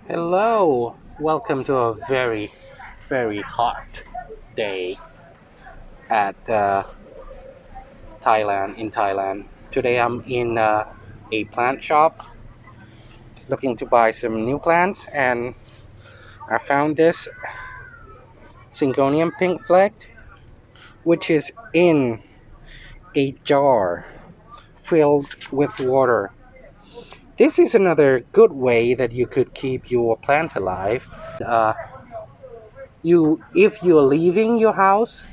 Hello, welcome to a very hot day at Thailand. Today I'm in a plant shop looking to buy some new plants, and I found this Syngonium pink flecked, which is in a jar filled with water. This is another good way that you could keep your plants alive. Uh, if you're leaving your house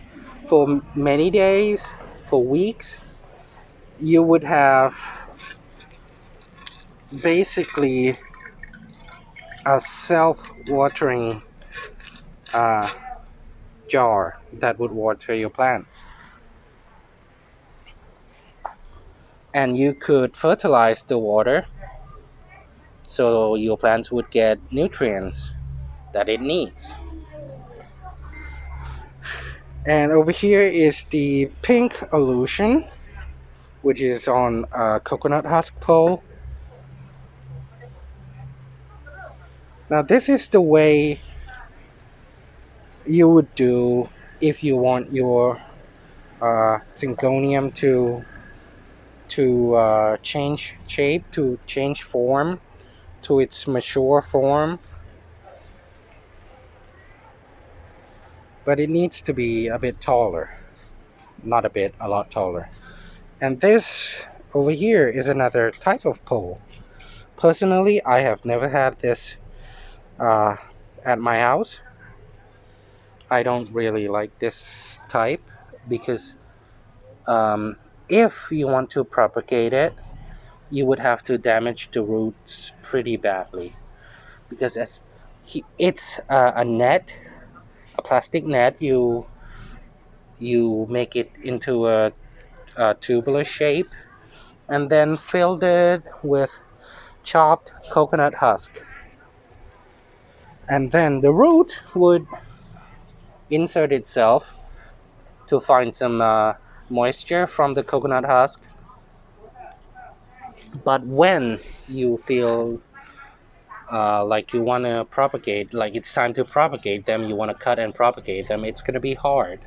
for many days, for weeks, you would have basically a self-watering uh, jar that would water your plants, and you could fertilize the water so your plants would get nutrients that it needs. And over here is the pink illusion, which is on a coconut husk pole. Now this is the way you would do if you want your Syngonium to change shape, to change form to its mature form. But it needs to be a bit taller, not a bit, a lot taller. And this over here is another type of pole. Personally, I have never had this at my house. I don't really like this type because if you want to propagate it, you would have to damage the roots pretty badly, because it's a net, a plastic net. You make it into a tubular shape and then filled it with chopped coconut husk, and then the root would insert itself to find some moisture from the coconut husk. But when you feel like you want to propagate, like it's time to propagate them, you want to cut and propagate them, it's going to be hard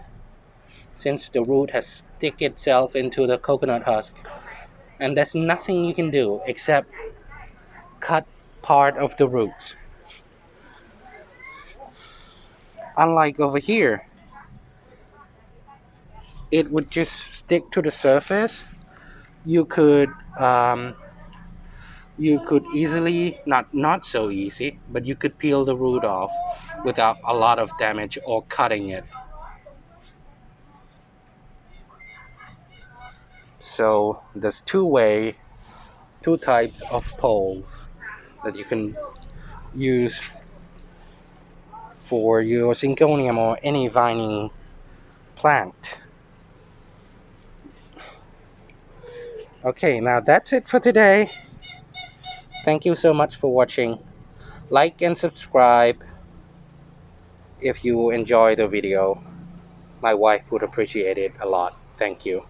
since the root has stick itself into the coconut husk, and there's nothing you can do except cut part of the roots. Unlike over here, it would just stick to the surface. You could easily, not so easy, but you could peel the root off without a lot of damage or cutting it. So there's two types of poles that you can use for your Syngonium or any vining plant. Okay, now that's it for today. Thank you so much for watching. Like and subscribe if you enjoy the video. My wife would appreciate it a lot. Thank you.